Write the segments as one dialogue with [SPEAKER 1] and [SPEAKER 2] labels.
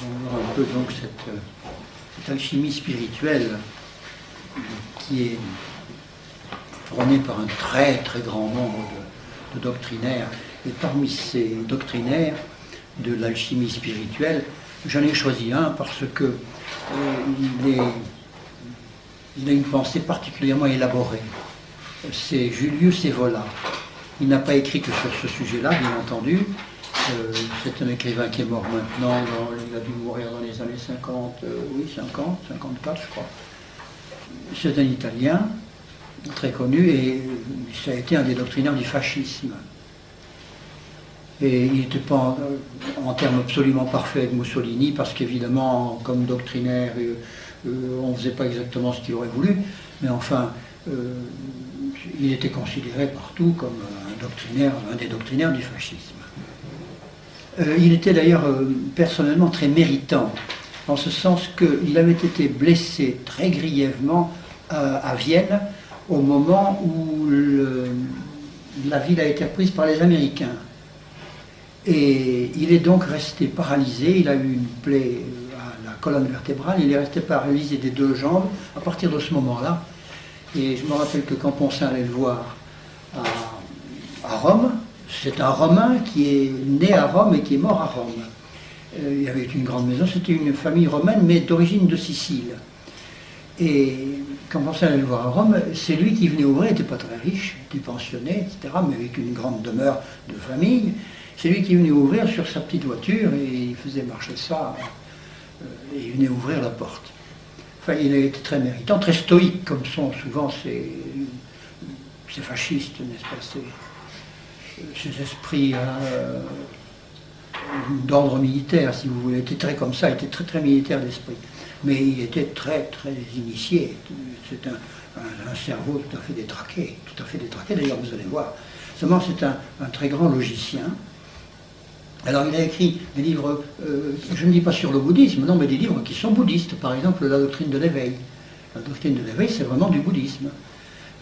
[SPEAKER 1] On va voir un peu donc cette alchimie spirituelle qui est prônée par un très très grand nombre de doctrinaires. Et parmi ces doctrinaires de l'alchimie spirituelle, j'en ai choisi un parce que il a une pensée particulièrement élaborée. C'est Julius Evola. Il n'a pas écrit que sur ce sujet-là, bien entendu. C'est un écrivain qui est mort maintenant, il a dû mourir dans les années 50, 54 je crois. C'est un Italien, très connu, et ça a été un des doctrinaires du fascisme. Et il n'était pas en termes absolument parfaits avec Mussolini, parce qu'évidemment, comme doctrinaire, on ne faisait pas exactement ce qu'il aurait voulu, mais enfin, il était considéré partout comme un des doctrinaires du fascisme. Il était d'ailleurs personnellement très méritant, en ce sens qu'il avait été blessé très grièvement à Vienne au moment où la ville a été reprise par les Américains. Et il est donc resté paralysé, il a eu une plaie à la colonne vertébrale, il est resté paralysé des deux jambes à partir de ce moment-là. Et je me rappelle que quand Poncin allait le voir à Rome, c'est un Romain qui est né à Rome et qui est mort à Rome. Il y avait une grande maison, c'était une famille romaine, mais d'origine de Sicile. Et quand Poncin allait le voir à Rome, c'est lui qui venait ouvrir, il n'était pas très riche, il était pensionné, etc., mais avec une grande demeure de famille. C'est lui qui venait ouvrir sur sa petite voiture et il faisait marcher ça, et il venait ouvrir la porte. Enfin, il a été très méritant, très stoïque, comme sont souvent ces fascistes, n'est-ce pas, ces esprits d'ordre militaire, si vous voulez, était très comme ça, était très très militaire d'esprit. Mais il était très très initié. C'est un cerveau tout à fait détraqué, d'ailleurs vous allez voir. Seulement c'est un très grand logicien. Alors il a écrit des livres, je ne dis pas sur le bouddhisme, non, mais des livres qui sont bouddhistes, par exemple la doctrine de l'éveil. La doctrine de l'éveil, c'est vraiment du bouddhisme.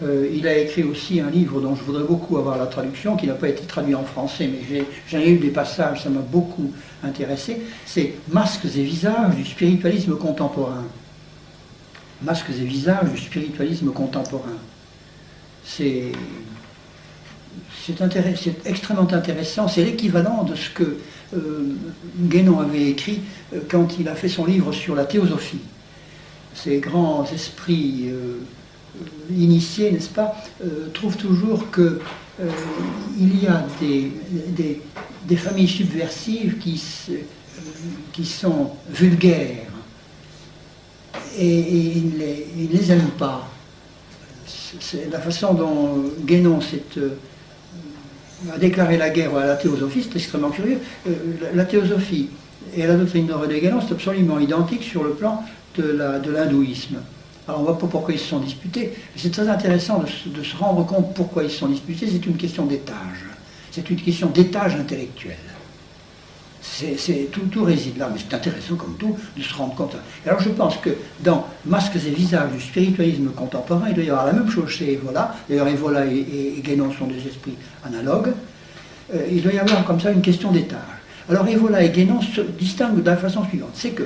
[SPEAKER 1] Il a écrit aussi un livre dont je voudrais beaucoup avoir la traduction, qui n'a pas été traduit en français, mais j'en ai eu des passages, ça m'a beaucoup intéressé. C'est Masques et visages du spiritualisme contemporain. Masques et visages du spiritualisme contemporain. C'est extrêmement intéressant, c'est l'équivalent de ce que Guénon avait écrit quand il a fait son livre sur la théosophie. Ces grands esprits initiés, n'est-ce pas, trouvent toujours qu'il y a des familles subversives qui sont vulgaires et ils ne les aiment pas. C'est la façon dont Guénon a déclaré la guerre à la théosophie, c'est extrêmement curieux. La théosophie et la doctrine de René Guénon, c'est absolument identique sur le plan de l'hindouisme. Alors on ne voit pas pourquoi ils se sont disputés, mais c'est très intéressant de se rendre compte pourquoi ils se sont disputés. C'est une question d'étage. C'est une question d'étage intellectuel. Tout réside là, mais c'est intéressant comme tout de se rendre compte. Alors je pense que dans Masques et visages du spiritualisme contemporain, il doit y avoir la même chose chez Evola. D'ailleurs Evola et Guénon sont des esprits analogues. Il doit y avoir comme ça une question d'étage. Alors Evola et Guénon se distinguent de la façon suivante. C'est que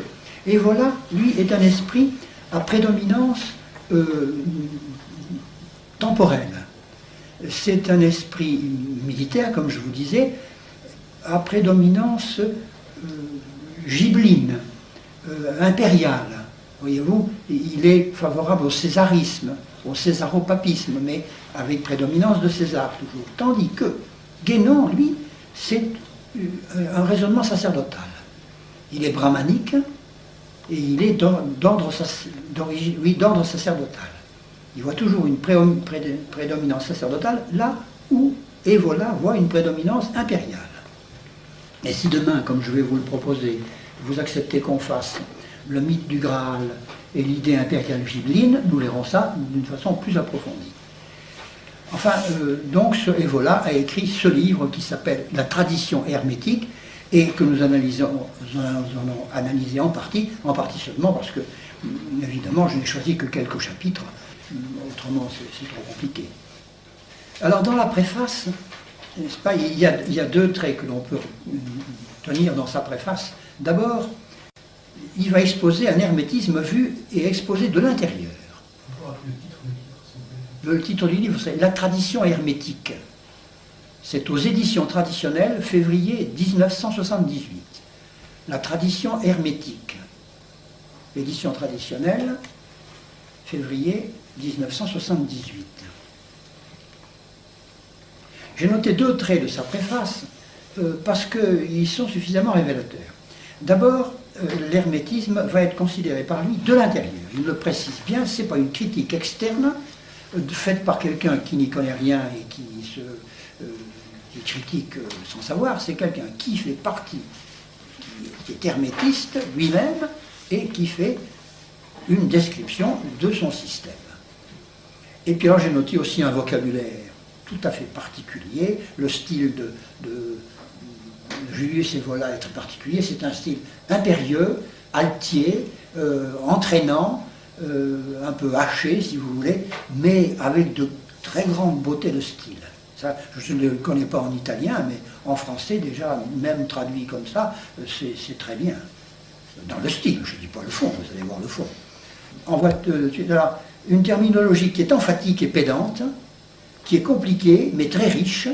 [SPEAKER 1] Evola, lui, est un esprit à prédominance temporelle. C'est un esprit militaire, comme je vous disais, à prédominance gibline, impériale. Voyez-vous, il est favorable au césarisme, au césaropapisme, mais avec prédominance de César toujours. Tandis que Guénon, lui, c'est un raisonnement sacerdotal. Il est brahmanique et il est d'ordre sacerdotal. Il voit toujours une prédominance sacerdotale là où Evola voit une prédominance impériale. Et si demain, comme je vais vous le proposer, vous acceptez qu'on fasse le mythe du Graal et l'idée impériale gibline, nous verrons ça d'une façon plus approfondie. Enfin, donc ce Evola a écrit ce livre qui s'appelle La tradition hermétique et que nous allons analyser en partie seulement parce que, évidemment, je n'ai choisi que quelques chapitres, autrement c'est trop compliqué. Alors dans la préface, n'est-ce pas, il y a deux traits que l'on peut tenir dans sa préface. D'abord, il va exposer un hermétisme vu et exposé de l'intérieur. Le titre du livre, c'est « La tradition hermétique ». C'est aux éditions traditionnelles, février 1978. La tradition hermétique. Édition traditionnelle, février 1978. J'ai noté deux traits de sa préface parce qu'ils sont suffisamment révélateurs. D'abord, l'hermétisme va être considéré par lui de l'intérieur. Il le précise bien, ce n'est pas une critique externe faite par quelqu'un qui n'y connaît rien et qui critique sans savoir, c'est quelqu'un qui fait partie, qui est hermétiste lui-même et qui fait une description de son système. Et puis alors j'ai noté aussi un vocabulaire tout à fait particulier, le style de Julius Evola est très particulier, c'est un style impérieux, altier, entraînant, un peu haché si vous voulez, mais avec de très grandes beautés de style. Ça, je ne le connais pas en italien, mais en français déjà, même traduit comme ça, c'est très bien. Dans le style, je ne dis pas le fond, vous allez voir le fond. On voit alors, une terminologie qui est emphatique et pédante, qui est compliquée, mais très riche,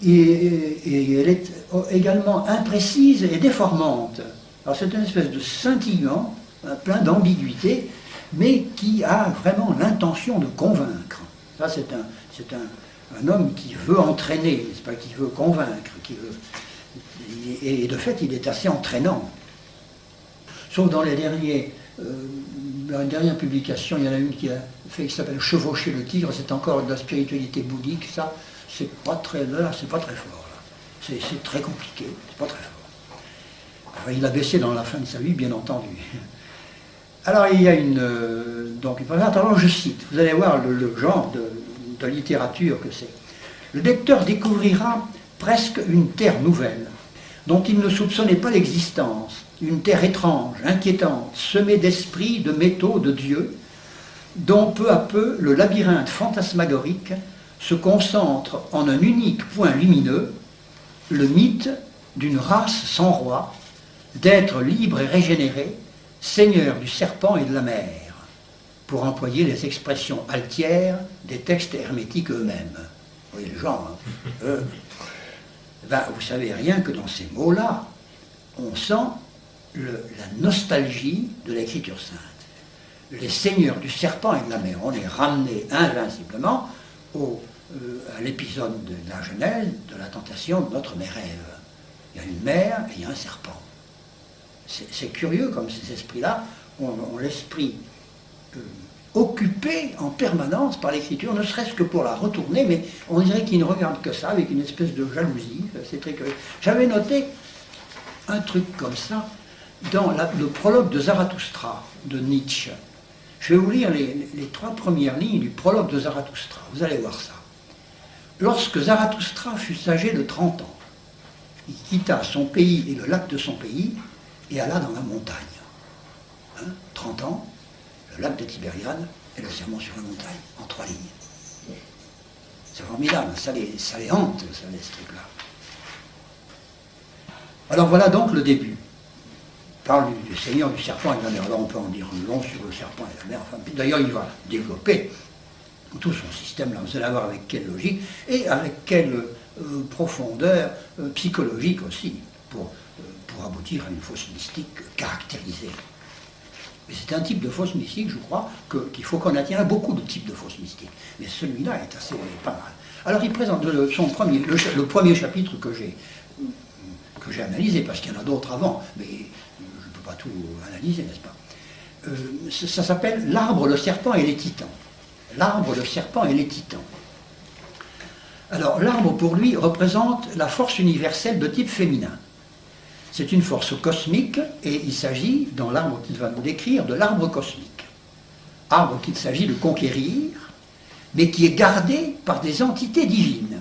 [SPEAKER 1] et elle est également imprécise et déformante. Alors c'est une espèce de scintillant, plein d'ambiguïté, mais qui a vraiment l'intention de convaincre. Ça, c'est un homme qui veut entraîner, n'est-ce pas, qui veut convaincre, et de fait, il est assez entraînant. Sauf dans les la dernière publication, il y en a une qui s'appelle « Chevaucher le tigre », c'est encore de la spiritualité bouddhique, ça, c'est pas très fort, c'est très compliqué, c'est pas très fort. Alors, il a baissé dans la fin de sa vie, bien entendu. Alors, il y a alors je cite, vous allez voir le genre de littérature que c'est. Le lecteur découvrira presque une terre nouvelle, dont il ne soupçonnait pas l'existence, une terre étrange, inquiétante, semée d'esprits, de métaux, de dieux, dont peu à peu le labyrinthe fantasmagorique se concentre en un unique point lumineux, le mythe d'une race sans roi, d'êtres libres et régénérés, seigneurs du serpent et de la mer, pour employer les expressions altières des textes hermétiques eux-mêmes. Vous voyez le genre, hein. Vous savez rien que dans ces mots-là, on sent la nostalgie de l'écriture sainte. Les seigneurs du serpent et de la mer, on est ramené invinciblement à l'épisode de la Genèse, de la tentation de notre mère Ève. Il y a une mer et il y a un serpent. C'est curieux comme ces esprits-là ont l'esprit occupé en permanence par l'écriture, ne serait-ce que pour la retourner, mais on dirait qu'ils ne regardent que ça avec une espèce de jalousie. C'est très curieux. J'avais noté un truc comme ça dans le prologue de Zarathustra de Nietzsche. Je vais vous lire les 3 premières lignes du prologue de Zarathustra. Vous allez voir ça. Lorsque Zarathustra fut âgé de 30 ans, il quitta son pays et le lac de son pays et alla dans la montagne. 30 ans, le lac de Tibériade et le sermon sur la montagne, en 3 lignes. C'est formidable, ça les hante, ça, ce truc-là. Alors voilà donc le début. Il parle du Seigneur du serpent et de la mer. Alors on peut en dire long sur le serpent et la mer. Enfin, d'ailleurs, il va développer tout son système, là, vous allez voir avec quelle logique et avec quelle profondeur psychologique aussi, pour aboutir à une fausse mystique caractérisée. Mais c'est un type de fausse mystique, je crois, qu'il faut connaître. Il y en a beaucoup de types de fausses mystiques, mais celui-là est assez pas mal. Alors il présente le premier chapitre que j'ai analysé, parce qu'il y en a d'autres avant, mais je ne peux pas tout analyser, n'est-ce pas? Ça s'appelle « L'arbre, le serpent et les titans ». L'arbre, le serpent et les titans. Alors l'arbre, pour lui, représente la force universelle de type féminin. C'est une force cosmique, et il s'agit, dans l'arbre qu'il va nous décrire, de l'arbre cosmique. Arbre qu'il s'agit de conquérir, mais qui est gardé par des entités divines.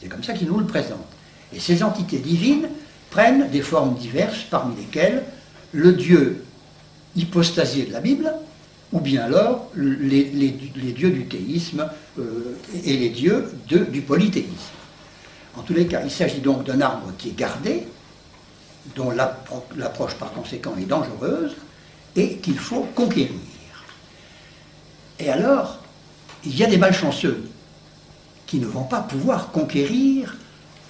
[SPEAKER 1] C'est comme ça qu'il nous le présente. Et ces entités divines prennent des formes diverses, parmi lesquelles le Dieu hypostasié de la Bible, ou bien alors les dieux du théisme et les dieux du polythéisme. En tous les cas, il s'agit donc d'un arbre qui est gardé, dont l'approche par conséquent est dangereuse, et qu'il faut conquérir. Et alors, il y a des malchanceux qui ne vont pas pouvoir conquérir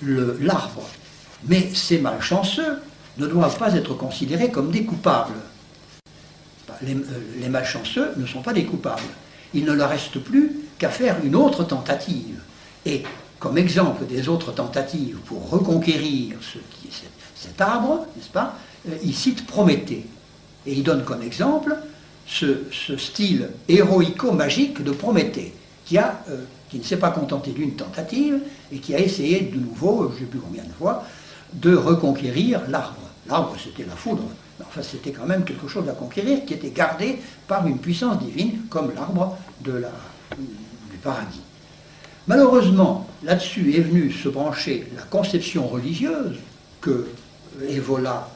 [SPEAKER 1] l'arbre. Mais ces malchanceux ne doivent pas être considérés comme des coupables. Les malchanceux ne sont pas des coupables. Il ne leur reste plus qu'à faire une autre tentative. Et comme exemple des autres tentatives pour reconquérir cet arbre, n'est-ce pas, il cite Prométhée. Et il donne comme exemple ce style héroïco-magique de Prométhée, qui ne s'est pas contenté d'une tentative et qui a essayé de nouveau, je ne sais plus combien de fois, de reconquérir l'arbre. L'arbre, c'était la foudre. Mais enfin, c'était quand même quelque chose à conquérir qui était gardé par une puissance divine, comme l'arbre du paradis. Malheureusement, là-dessus est venue se brancher la conception religieuse que Evola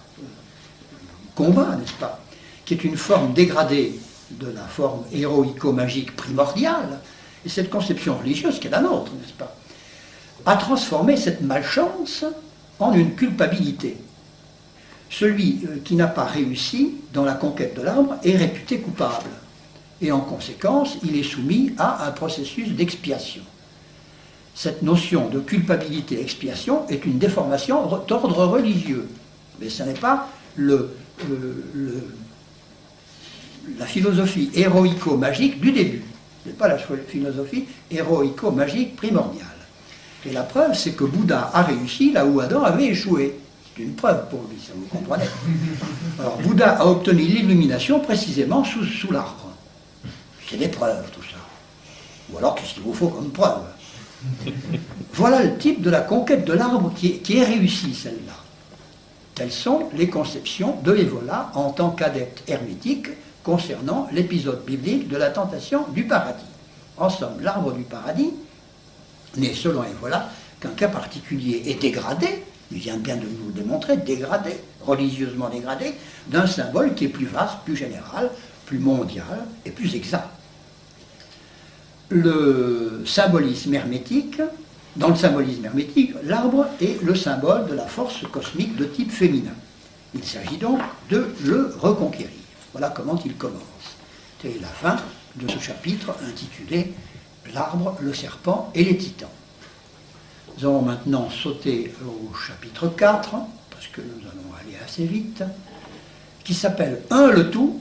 [SPEAKER 1] combat, n'est-ce pas, qui est une forme dégradée de la forme héroïco-magique primordiale. Et cette conception religieuse, qui est la nôtre, n'est-ce pas, a transformé cette malchance en une culpabilité. Celui qui n'a pas réussi dans la conquête de l'arbre est réputé coupable. Et en conséquence, il est soumis à un processus d'expiation. Cette notion de culpabilité-expiation est une déformation d'ordre religieux. Mais ce n'est pas la philosophie héroïco-magique du début. Ce n'est pas la philosophie héroïco-magique primordiale. Et la preuve, c'est que Bouddha a réussi là où Adam avait échoué. C'est une preuve pour lui, ça vous comprenez. Alors Bouddha a obtenu l'illumination précisément sous l'arbre. C'est des preuves tout ça. Ou alors qu'est-ce qu'il vous faut comme preuve? Voilà le type de la conquête de l'arbre qui est réussie, celle-là. Telles sont les conceptions de Evola en tant qu'adepte hermétique concernant l'épisode biblique de la tentation du paradis. En somme, l'arbre du paradis n'est, selon Evola, qu'un cas particulier est dégradé, il vient bien de nous le démontrer, dégradé, religieusement dégradé, d'un symbole qui est plus vaste, plus général, plus mondial et plus exact. Le symbolisme hermétique, dans le symbolisme hermétique, l'arbre est le symbole de la force cosmique de type féminin. Il s'agit donc de le reconquérir. Voilà comment il commence. C'est la fin de ce chapitre intitulé « L'arbre, le serpent et les titans ». Nous allons maintenant sauter au chapitre 4, parce que nous allons aller assez vite, qui s'appelle « Un le tout »,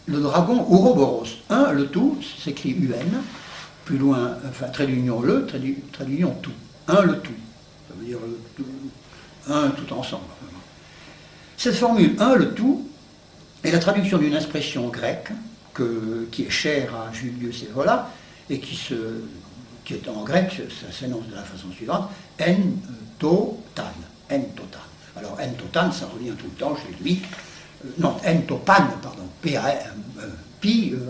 [SPEAKER 1] le dragon Ouroboros. Un le tout, s'écrit UN, plus loin, enfin, trait d'union le, trait d'union tout. Un le tout. Ça veut dire un tout ensemble. Cette formule un le tout est la traduction d'une expression grecque qui est chère à Julius Evola et qui est en grec, ça s'énonce de la façon suivante, entotan. Entotan. Alors entotan, ça revient tout le temps chez lui. Non, entopan, pardon. Pi,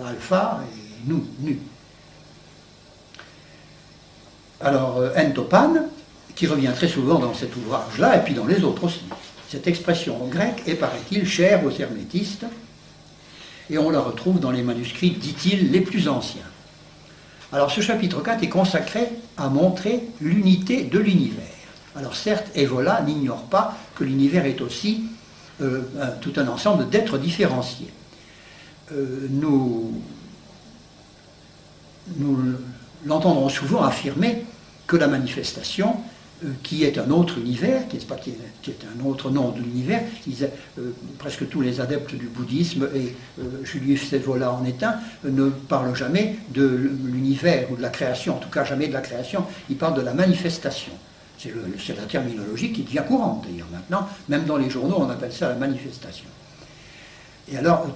[SPEAKER 1] alpha et nu. Alors, entopan, qui revient très souvent dans cet ouvrage-là, et puis dans les autres aussi. Cette expression grecque est, paraît-il, chère aux hermétistes, et on la retrouve dans les manuscrits, dit-il, les plus anciens. Alors, ce chapitre 4 est consacré à montrer l'unité de l'univers. Alors, certes, Evola n'ignore pas que l'univers est aussi tout un ensemble d'êtres différenciés. Nous l'entendrons souvent affirmer que la manifestation, qui est un autre univers, qui est un autre nom de l'univers, presque tous les adeptes du bouddhisme, et Julius Evola en est un, ne parlent jamais de l'univers ou de la création, en tout cas jamais de la création, ils parlent de la manifestation. C'est la terminologie qui devient courante d'ailleurs maintenant, même dans les journaux on appelle ça la manifestation. Et alors,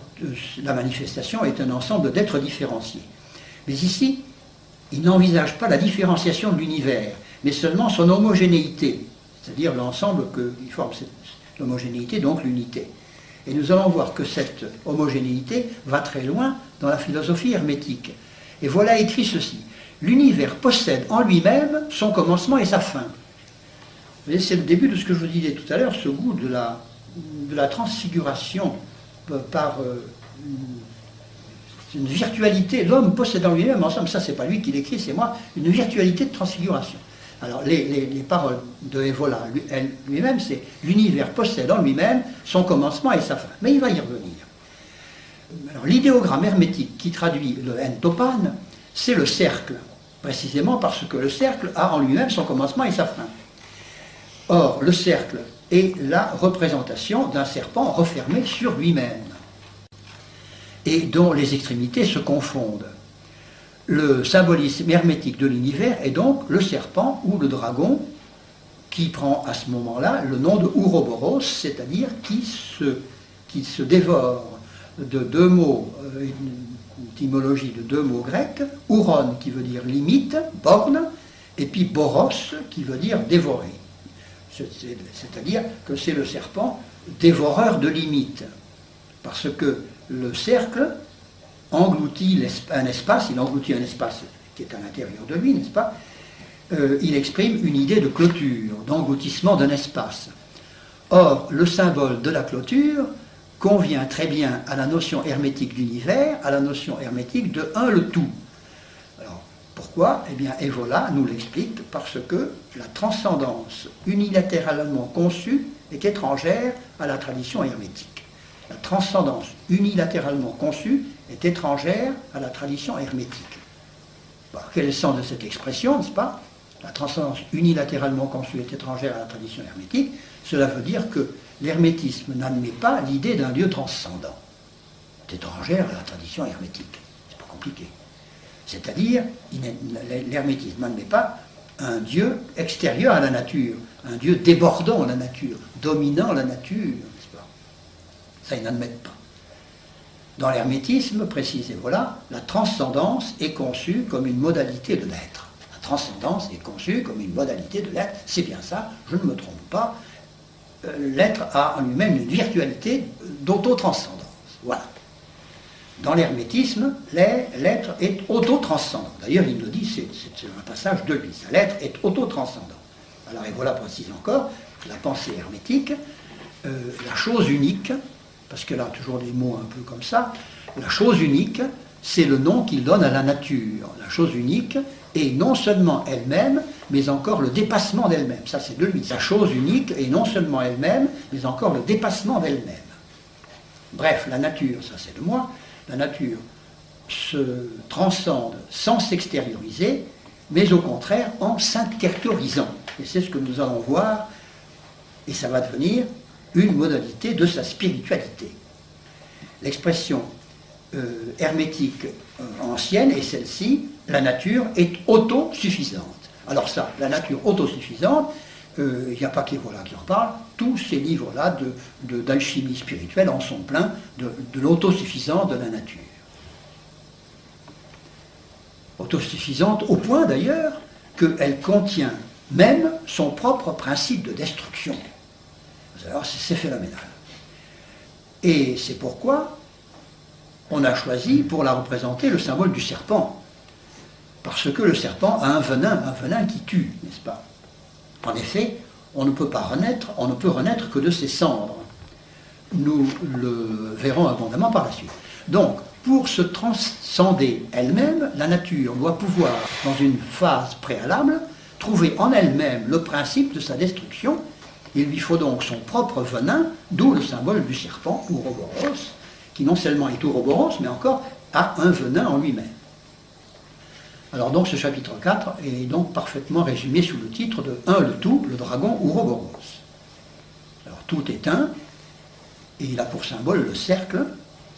[SPEAKER 1] la manifestation est un ensemble d'êtres différenciés. Mais ici, il n'envisage pas la différenciation de l'univers, mais seulement son homogénéité, c'est-à-dire l'ensemble qui forme l'homogénéité, donc l'unité. Et nous allons voir que cette homogénéité va très loin dans la philosophie hermétique. Et voilà écrit ceci: l'univers possède en lui-même son commencement et sa fin. Vous voyez, c'est le début de ce que je vous disais tout à l'heure, ce goût de la transfiguration par une virtualité, l'homme possédant lui-même, ensemble, ça c'est pas lui qui l'écrit, c'est moi, une virtualité de transfiguration. Alors, les paroles de Evola lui-même, c'est « l'univers possède en lui-même son commencement et sa fin ». Mais il va y revenir. Alors, l'idéogramme hermétique qui traduit le entopane, c'est le cercle, précisément parce que le cercle a en lui-même son commencement et sa fin. Or, le cercle est la représentation d'un serpent refermé sur lui-même et dont les extrémités se confondent. Le symbolisme hermétique de l'univers est donc le serpent ou le dragon qui prend à ce moment-là le nom de Ouroboros, c'est-à-dire qui se dévore de deux mots, une étymologie de deux mots grecs, ouron qui veut dire limite, borne, et puis boros qui veut dire dévorer. C'est-à-dire que c'est le serpent dévoreur de limites, parce que le cercle engloutit un espace, il engloutit un espace qui est à l'intérieur de lui, n'est-ce pas? Il exprime une idée de clôture, d'engloutissement d'un espace. Or, le symbole de la clôture convient très bien à la notion hermétique d'univers, à la notion hermétique de un le tout. Alors, pourquoi? Eh bien, Evola nous l'explique parce que la transcendance unilatéralement conçue est étrangère à la tradition hermétique. La transcendance unilatéralement conçue est étrangère à la tradition hermétique. Bon, quel est le sens de cette expression, n'est-ce pas? La transcendance unilatéralement conçue est étrangère à la tradition hermétique. Cela veut dire que l'hermétisme n'admet pas l'idée d'un Dieu transcendant. C'est étrangère à la tradition hermétique. C'est pas compliqué. C'est-à-dire, l'hermétisme n'admet pas un Dieu extérieur à la nature, un Dieu débordant la nature, dominant la nature, n'est-ce pas? Ça, ils n'admettent pas. Dans l'hermétisme, précisé, voilà, la transcendance est conçue comme une modalité de l'être. La transcendance est conçue comme une modalité de l'être. C'est bien ça, je ne me trompe pas. L'être a en lui-même une virtualité d'autotranscendance. Voilà. Dans l'hermétisme, l'être est autotranscendant. D'ailleurs, il le dit, c'est un passage de lui. L'être est autotranscendant. Alors, et voilà précise encore, la pensée hermétique, la chose unique, parce qu'elle a toujours des mots un peu comme ça, la chose unique, c'est le nom qu'il donne à la nature. La chose unique est non seulement elle-même, mais encore le dépassement d'elle-même. Ça, c'est de lui. La chose unique est non seulement elle-même, mais encore le dépassement d'elle-même. Bref, la nature, ça c'est de moi, la nature se transcende sans s'extérioriser, mais au contraire en s'intériorisant. Et c'est ce que nous allons voir, et ça va devenir une modalité de sa spiritualité. L'expression hermétique ancienne est celle-ci, la nature est autosuffisante. Alors ça, la nature autosuffisante, il n'y a pas qu'Evola qui en parle, tous ces livres-là d'alchimie spirituelle en sont pleins de l'autosuffisance de la nature. Autosuffisante au point d'ailleurs qu'elle contient même son propre principe de destruction. Alors c'est phénoménal. Et c'est pourquoi on a choisi pour la représenter le symbole du serpent. Parce que le serpent a un venin qui tue, n'est-ce pas? En effet, on ne peut renaître que de ses cendres. Nous le verrons abondamment par la suite. Donc, pour se transcender elle-même, la nature doit pouvoir, dans une phase préalable, trouver en elle-même le principe de sa destruction. Il lui faut donc son propre venin, d'où le symbole du serpent, Ouroboros, qui non seulement est Ouroboros, mais encore a un venin en lui-même. Alors donc ce chapitre 4 est donc parfaitement résumé sous le titre de un le tout, le dragon Ouroboros. Alors tout est un, et il a pour symbole le cercle,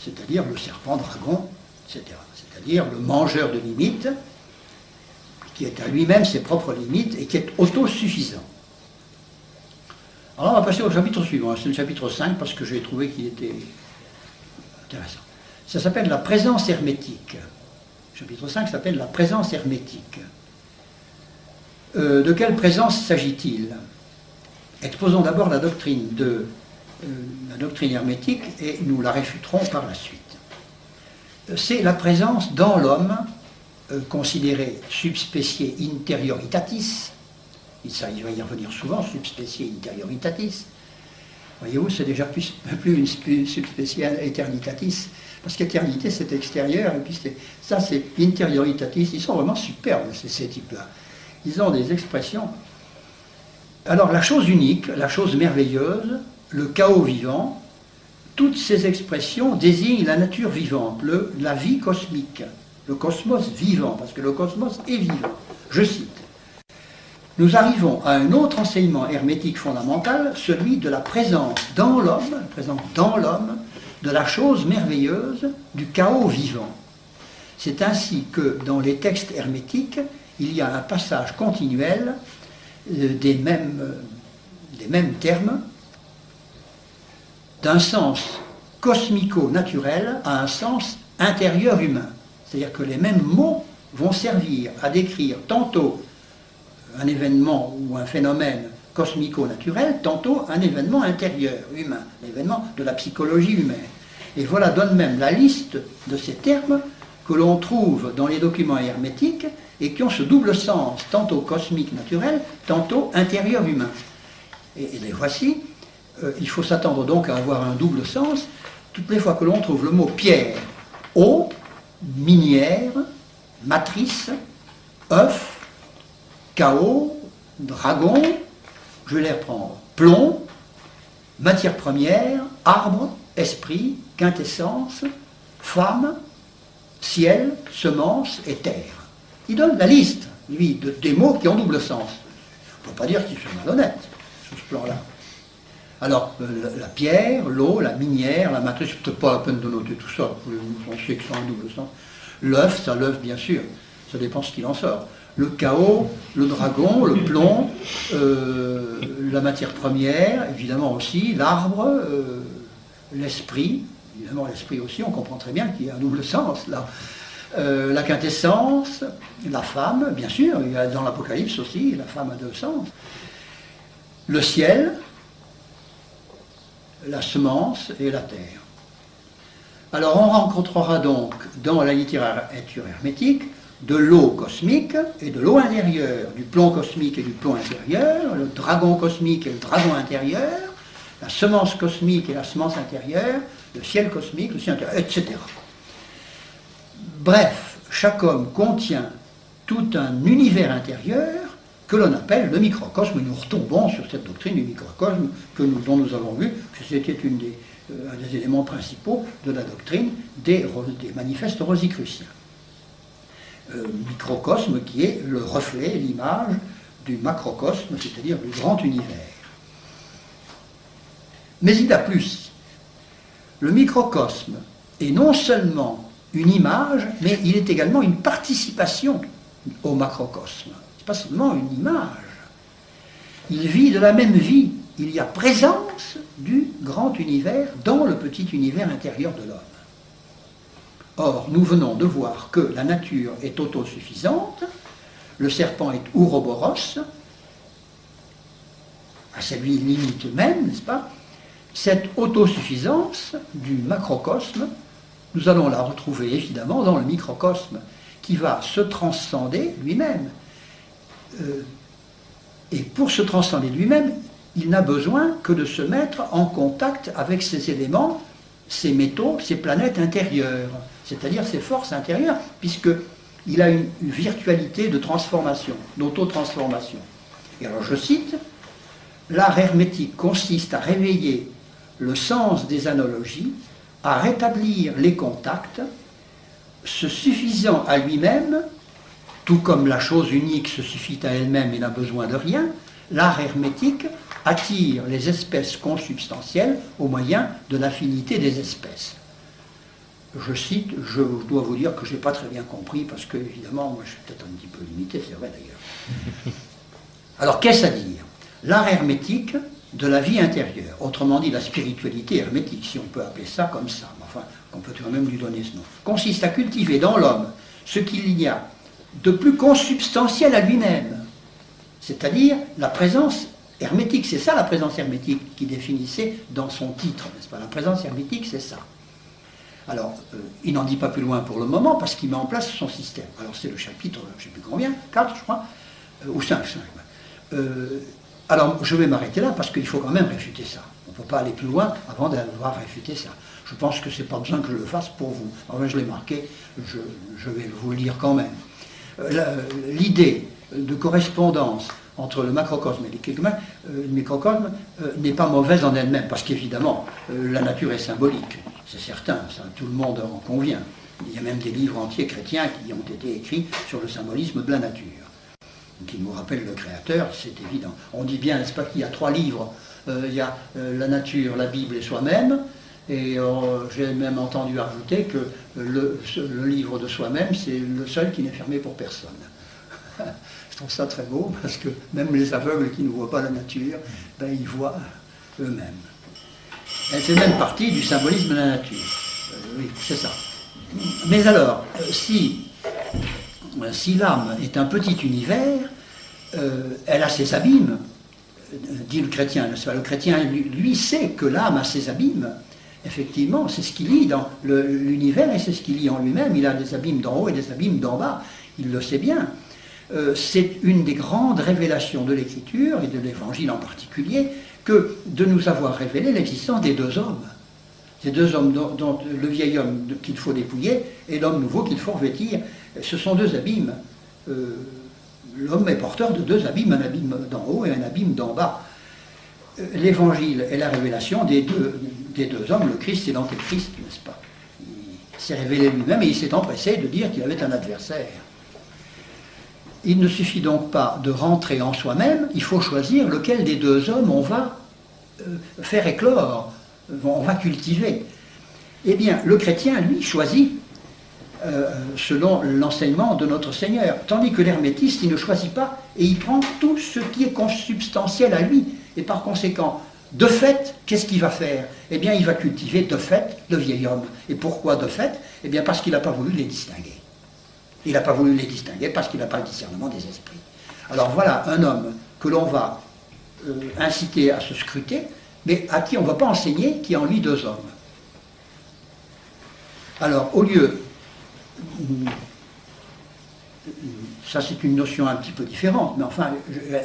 [SPEAKER 1] c'est-à-dire le serpent dragon, etc. C'est-à-dire le mangeur de limites, qui est à lui-même ses propres limites et qui est autosuffisant. Alors on va passer au chapitre suivant, c'est le chapitre 5 parce que j'ai trouvé qu'il était intéressant. Ça s'appelle la présence hermétique. Le chapitre 5 s'appelle la présence hermétique. De quelle présence s'agit-il? Exposons d'abord la doctrine hermétique et nous la réfuterons par la suite. C'est la présence dans l'homme, considérée subspecie interioritatis. Il va y revenir souvent, subspecie interioritatis. Voyez-vous, c'est déjà plus une subspecie eternitatis, parce qu'éternité c'est extérieur, et puis ça c'est interioritatis. Ils sont vraiment superbes, ces types-là. Ils ont des expressions. Alors la chose unique, la chose merveilleuse, le chaos vivant, toutes ces expressions désignent la nature vivante, la vie cosmique, le cosmos vivant, parce que le cosmos est vivant. Je cite. Nous arrivons à un autre enseignement hermétique fondamental, celui de la présence dans l'homme, de la chose merveilleuse, du chaos vivant. C'est ainsi que dans les textes hermétiques, il y a un passage continuel des mêmes termes, d'un sens cosmico-naturel à un sens intérieur humain. C'est-à-dire que les mêmes mots vont servir à décrire tantôt un événement ou un phénomène cosmico-naturel, tantôt un événement intérieur, humain, l'événement de la psychologie humaine. Et voilà donne même la liste de ces termes que l'on trouve dans les documents hermétiques et qui ont ce double sens, tantôt cosmique naturel, tantôt intérieur humain. Et les voici. Il faut s'attendre donc à avoir un double sens toutes les fois que l'on trouve le mot pierre, eau, minière, matrice, œuf, chaos, dragon, je vais les reprendre, plomb, matière première, arbre, esprit, quintessence, femme, ciel, semence et terre. Il donne la liste, lui, des mots qui ont double sens. On ne peut pas dire qu'ils sont malhonnêtes sur ce plan-là. Alors, la pierre, l'eau, la minière, la matrice, c'est peut-être pas la peine de noter tout ça, on sait que ça a un double sens. L'œuf, ça l'œuf bien sûr, ça dépend ce qu'il en sort. Le chaos, le dragon, le plomb, la matière première, évidemment aussi, l'arbre, l'esprit, évidemment l'esprit aussi, on comprend très bien qu'il y a un double sens là. La quintessence, la femme, bien sûr, il y a dans l'Apocalypse aussi, la femme a deux sens. Le ciel, la semence et la terre. Alors on rencontrera donc dans la littérature hermétique de l'eau cosmique et de l'eau intérieure, du plomb cosmique et du plomb intérieur, le dragon cosmique et le dragon intérieur, la semence cosmique et la semence intérieure, le ciel cosmique, le ciel intérieur, etc. Bref, chaque homme contient tout un univers intérieur que l'on appelle le microcosme, et nous retombons sur cette doctrine du microcosme dont nous avons vu que c'était un des éléments principaux de la doctrine des manifestes rosicruciens. Microcosme qui est le reflet, l'image du macrocosme, c'est-à-dire du grand univers. Mais il y a plus. Le microcosme est non seulement une image, mais il est également une participation au macrocosme. Ce n'est pas seulement une image. Il vit de la même vie. Il y a présence du grand univers dans le petit univers intérieur de l'homme. Or, nous venons de voir que la nature est autosuffisante, le serpent est ouroboros, à sa limite même, n'est-ce pas? Cette autosuffisance du macrocosme, nous allons la retrouver évidemment dans le microcosme, qui va se transcender lui-même. Et pour se transcender lui-même, il n'a besoin que de se mettre en contact avec ces éléments, ces métaux, ces planètes intérieures, c'est-à-dire ces forces intérieures, puisqu'il a une virtualité de transformation, d'auto-transformation. Et alors je cite, « L'art hermétique consiste à réveiller le sens des analogies, à rétablir les contacts, se suffisant à lui-même, tout comme la chose unique se suffit à elle-même et n'a besoin de rien, l'art hermétique attire les espèces consubstantielles au moyen de l'affinité des espèces. » Je cite, je dois vous dire que je n'ai pas très bien compris, parce que, évidemment, moi je suis peut-être un petit peu limité, c'est vrai d'ailleurs. Alors, qu'est-ce à dire? L'art hermétique de la vie intérieure, autrement dit la spiritualité hermétique, si on peut appeler ça comme ça, enfin, on peut quand même lui donner ce nom, consiste à cultiver dans l'homme ce qu'il y a de plus consubstantiel à lui-même, c'est-à-dire la présence hermétique. C'est ça la présence hermétique qui définissait dans son titre, n'est-ce pas? La présence hermétique, c'est ça. Alors, il n'en dit pas plus loin pour le moment, parce qu'il met en place son système. Alors, c'est le chapitre, je ne sais plus combien, 4, je crois, ou 5. Alors, je vais m'arrêter là, parce qu'il faut quand même réfuter ça. On ne peut pas aller plus loin avant d'avoir réfuté ça. Je pense que ce n'est pas besoin que je le fasse pour vous. Enfin, je l'ai marqué, je vais vous le lire quand même. L'idée de correspondance entre le macrocosme et le microcosme n'est pas mauvaise en elle-même, parce qu'évidemment, la nature est symbolique, c'est certain, ça, tout le monde en convient. Il y a même des livres entiers chrétiens qui ont été écrits sur le symbolisme de la nature, qui nous rappellent le Créateur, c'est évident. On dit bien, n'est-ce pas, qu'il y a 3 livres, il y a la nature, la Bible et soi-même, et j'ai même entendu ajouter que le livre de soi-même, c'est le seul qui n'est fermé pour personne. Je trouve ça très beau, parce que même les aveugles qui ne voient pas la nature, ben, ils voient eux-mêmes. C'est même partie du symbolisme de la nature. Oui, c'est ça. Mais alors, si l'âme est un petit univers, elle a ses abîmes, dit le chrétien. Le chrétien, lui, sait que l'âme a ses abîmes. Effectivement, c'est ce qu'il lit dans l'univers et c'est ce qu'il lit en lui-même. Il a des abîmes d'en haut et des abîmes d'en bas. Il le sait bien. C'est une des grandes révélations de l'Écriture et de l'Évangile en particulier que de nous avoir révélé l'existence des 2 hommes. Ces 2 hommes, dont le vieil homme qu'il faut dépouiller et l'homme nouveau qu'il faut revêtir, ce sont 2 abîmes. L'homme est porteur de 2 abîmes, un abîme d'en haut et un abîme d'en bas. L'Évangile est la révélation des deux hommes, le Christ et l'Antéchrist, n'est-ce pas? Il s'est révélé lui-même et il s'est empressé de dire qu'il avait un adversaire. Il ne suffit donc pas de rentrer en soi-même, il faut choisir lequel des 2 hommes on va faire éclore, on va cultiver. Eh bien, le chrétien, lui, choisit selon l'enseignement de notre Seigneur, tandis que l'hermétiste, il ne choisit pas et il prend tout ce qui est consubstantiel à lui. Et par conséquent, de fait, qu'est-ce qu'il va faire? Eh bien, il va cultiver de fait le vieil homme. Et pourquoi de fait? Eh bien, parce qu'il n'a pas voulu les distinguer. Il n'a pas voulu les distinguer parce qu'il n'a pas le discernement des esprits. Alors voilà un homme que l'on va inciter à se scruter, mais à qui on ne va pas enseigner qu'il y a en lui 2 hommes. Alors, au lieu... Ça, c'est une notion un petit peu différente, mais enfin,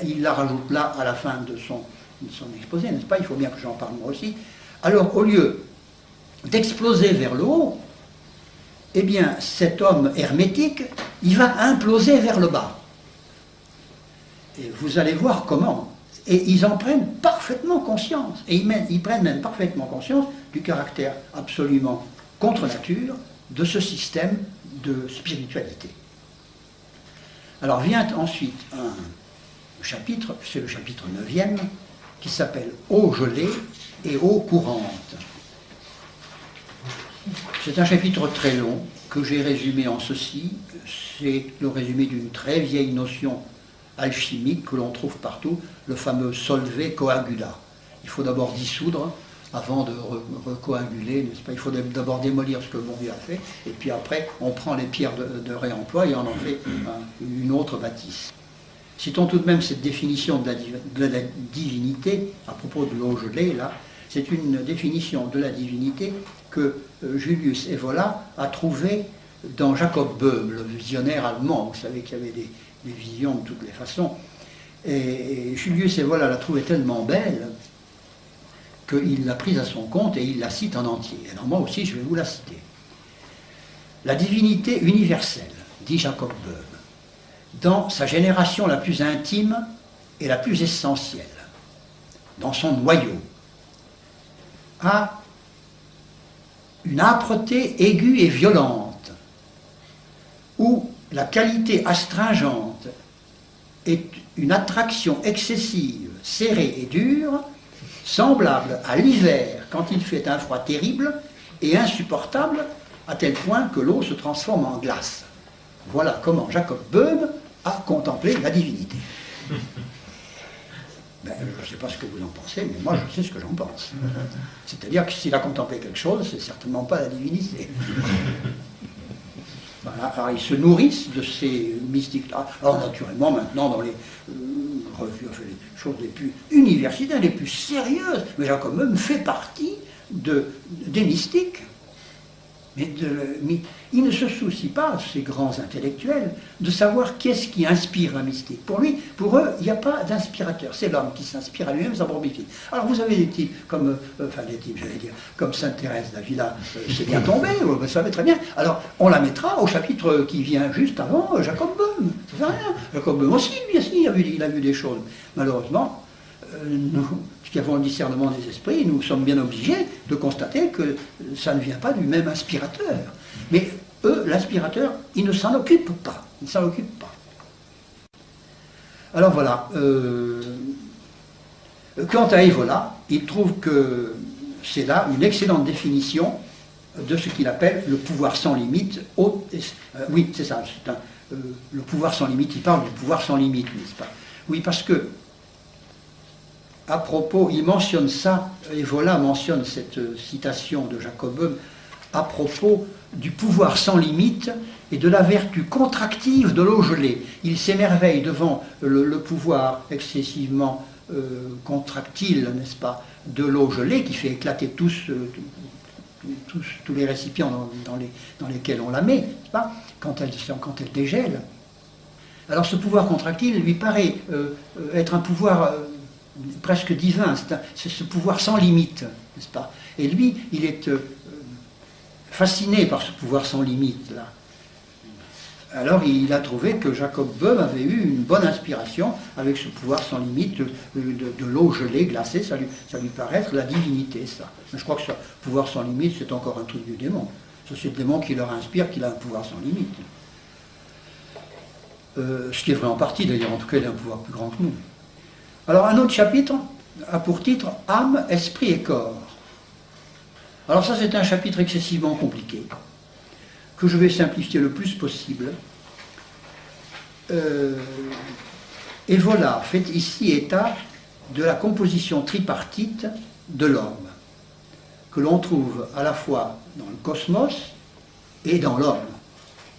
[SPEAKER 1] il la rajoute là à la fin de son exposé, n'est-ce pas? Il faut bien que j'en parle moi aussi. Alors, au lieu d'exploser vers le haut, eh bien, cet homme hermétique, il va imploser vers le bas. Et vous allez voir comment. Et ils en prennent parfaitement conscience. Et ils prennent même parfaitement conscience du caractère absolument contre nature de ce système de spiritualité. Alors vient ensuite un chapitre, c'est le chapitre 9e, qui s'appelle « Eau gelée et eau courante ». C'est un chapitre très long que j'ai résumé en ceci. C'est le résumé d'une très vieille notion alchimique que l'on trouve partout, le fameux solve coagula. Il faut d'abord dissoudre avant de recoaguler, n'est-ce pas? Il faut d'abord démolir ce que le bon Dieu a fait, et puis après on prend les pierres de réemploi et on en fait une autre bâtisse. Citons tout de même cette définition de la divinité, à propos de l'eau gelée, là, c'est une définition de la divinité que Julius Evola a trouvée dans Jacob Böhm, le visionnaire allemand. Vous savez qu'il y avait des visions de toutes les façons. Et Julius Evola l'a trouvée tellement belle qu'il l'a prise à son compte et il la cite en entier. Alors moi aussi, je vais vous la citer. La divinité universelle, dit Jacob Böhm, dans sa génération la plus intime et la plus essentielle, dans son noyau, a une âpreté aiguë et violente, où la qualité astringente est une attraction excessive, serrée et dure, semblable à l'hiver quand il fait un froid terrible et insupportable à tel point que l'eau se transforme en glace. Voilà comment Jacob Böhm a contemplé la divinité. Ben, je ne sais pas ce que vous en pensez, mais moi je sais ce que j'en pense. C'est-à-dire que s'il a contemplé quelque chose, c'est certainement pas la divinité. Voilà. Alors ils se nourrissent de ces mystiques-là. Alors naturellement, maintenant, dans les revues, enfin, les choses les plus universitaires, les plus sérieuses, mais Jacob Böhm fait partie des mystiques. Mais il ne se soucie pas, ces grands intellectuels, de savoir qu'est-ce qui inspire la mystique. Pour eux, il n'y a pas d'inspirateur. C'est l'homme qui s'inspire à lui-même, sa propre mystique. Alors vous avez des types comme, comme Sainte Thérèse d'Avila, c'est bien tombé, vous savez très bien. Alors on la mettra au chapitre qui vient juste avant Jacob Böhm. Ça fait rien. Jacob Böhm aussi, bien sûr, il a vu des choses. Malheureusement, nous, qui avons le discernement des esprits, nous sommes bien obligés de constater que ça ne vient pas du même inspirateur. Mais eux, l'aspirateur, il ne s'en occupe pas. Il ne s'en occupe pas. Alors voilà. Quant à Evola, il trouve que c'est là une excellente définition de ce qu'il appelle le pouvoir sans limite. Oui, c'est ça. Le pouvoir sans limite, il parle du pouvoir sans limite, n'est-ce pas? Oui, parce que, à propos, il mentionne ça, Evola mentionne cette citation de Jacob Böhm à propos du pouvoir sans limite et de la vertu contractive de l'eau gelée. Il s'émerveille devant le pouvoir excessivement contractile, n'est-ce pas, de l'eau gelée qui fait éclater tous les récipients dans lesquels on la met, n'est-ce pas, quand elle dégèle. Alors ce pouvoir contractile lui paraît être un pouvoir presque divin, c'est ce pouvoir sans limite, n'est-ce pas? Et lui, il est fasciné par ce pouvoir sans limite, là. Alors il a trouvé que Jacob Böhm avait eu une bonne inspiration avec ce pouvoir sans limite de l'eau gelée, glacée, ça lui paraît être la divinité, ça. Mais je crois que ce pouvoir sans limite, c'est encore un truc du démon. Ça, c'est le démon qui leur inspire qu'il a un pouvoir sans limite. Ce qui est vrai en partie, d'ailleurs, en tout cas, il a un pouvoir plus grand que nous. Alors un autre chapitre a pour titre « Âme, esprit et corps ». Alors ça, c'est un chapitre excessivement compliqué, que je vais simplifier le plus possible. Et voilà, fait ici état de la composition tripartite de l'homme, que l'on trouve à la fois dans le cosmos et dans l'homme,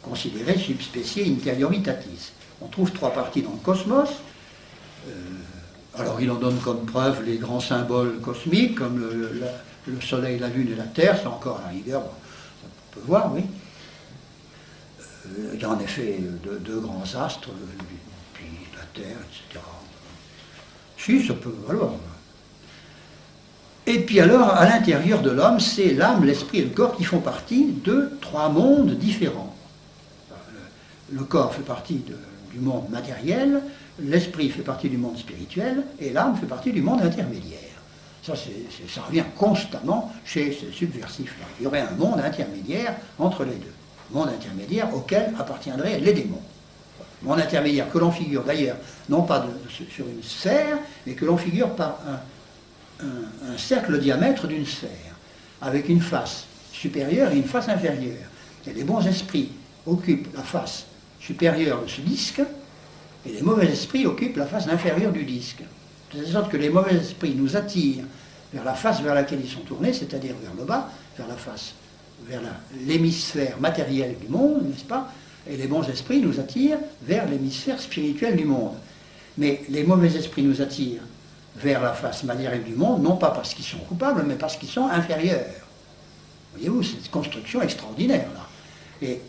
[SPEAKER 1] considéré subspecie interioritatis. On trouve trois parties dans le cosmos. Alors il en donne comme preuve les grands symboles cosmiques, comme le Soleil, la Lune et la Terre, c'est encore à la rigueur, bon, on peut voir, oui. Il y a en effet deux grands astres, puis la Terre, etc. Si, ça peut valoir. Et puis alors, à l'intérieur de l'homme, c'est l'âme, l'esprit et le corps qui font partie de trois mondes différents. Le corps fait partie du monde matériel, l'esprit fait partie du monde spirituel, et l'âme fait partie du monde intermédiaire. Ça revient constamment chez ces subversifs-là. Il y aurait un monde intermédiaire entre les deux. Monde intermédiaire auquel appartiendraient les démons. Monde intermédiaire que l'on figure d'ailleurs, non pas sur une sphère, mais que l'on figure par un cercle de diamètre d'une sphère, avec une face supérieure et une face inférieure. Et les bons esprits occupent la face supérieure de ce disque, et les mauvais esprits occupent la face inférieure du disque. De sorte que les mauvais esprits nous attirent vers la face vers laquelle ils sont tournés, c'est-à-dire vers le bas, vers la face, vers l'hémisphère matériel du monde, n'est-ce pas? Et les bons esprits nous attirent vers l'hémisphère spirituel du monde. Mais les mauvais esprits nous attirent vers la face matérielle du monde, non pas parce qu'ils sont coupables, mais parce qu'ils sont inférieurs. Voyez-vous, c'est une construction extraordinaire, là. Et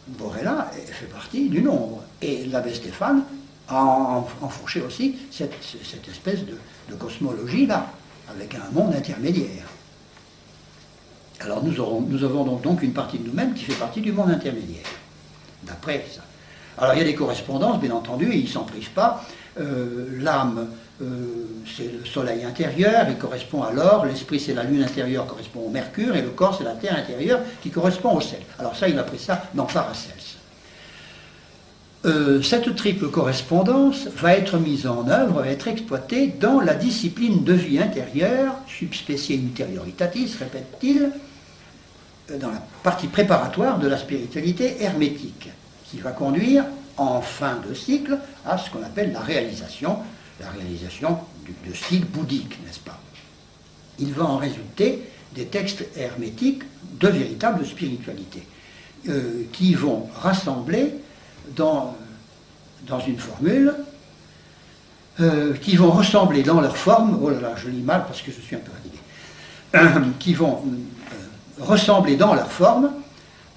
[SPEAKER 1] Borella fait partie du nombre. Et l'abbé Stéphane a enfourché aussi cette espèce de cosmologie-là, avec un monde intermédiaire. Alors nous avons donc une partie de nous-mêmes qui fait partie du monde intermédiaire, d'après ça. Alors il y a des correspondances, bien entendu, et ils ne s'en privent pas. L'âme, c'est le soleil intérieur, il correspond à l'or, l'esprit c'est la lune intérieure, correspond au mercure, et le corps c'est la terre intérieure qui correspond au sel. Alors ça, il a pris ça dans Paracelse. Cette triple correspondance va être mise en œuvre, va être exploitée dans la discipline de vie intérieure, subspecie interioritatis, répète-t-il, dans la partie préparatoire de la spiritualité hermétique, qui va conduire, en fin de cycle, à ce qu'on appelle la réalisation de style bouddhique, n'est-ce pas? Il va en résulter des textes hermétiques de véritable spiritualité, qui vont rassembler dans une formule, qui vont ressembler dans leur forme, oh là là, je lis mal parce que je suis un peu fatigué, qui vont ressembler dans leur forme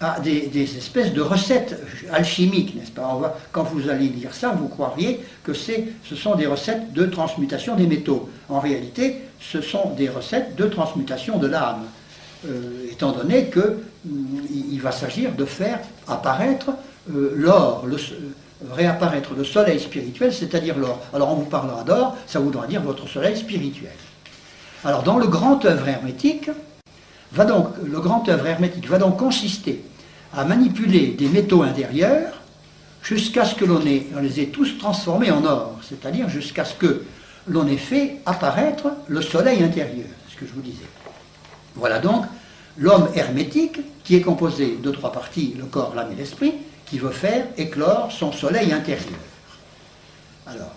[SPEAKER 1] à des espèces de recettes alchimiques, n'est-ce pas? Quand vous allez lire ça, vous croiriez que ce sont des recettes de transmutation des métaux. En réalité, ce sont des recettes de transmutation de l'âme, étant donné qu'il va s'agir de faire apparaître l'or, réapparaître le soleil spirituel, c'est-à-dire l'or. Alors on vous parlera d'or, ça voudra dire votre soleil spirituel. Alors dans le grand œuvre hermétique, le grand œuvre hermétique va donc consister à manipuler des métaux intérieurs jusqu'à ce que l'on les ait tous transformés en or, c'est-à-dire jusqu'à ce que l'on ait fait apparaître le soleil intérieur, c'est ce que je vous disais. Voilà donc l'homme hermétique qui est composé de 3 parties, le corps, l'âme et l'esprit, qui veut faire éclore son soleil intérieur. Alors,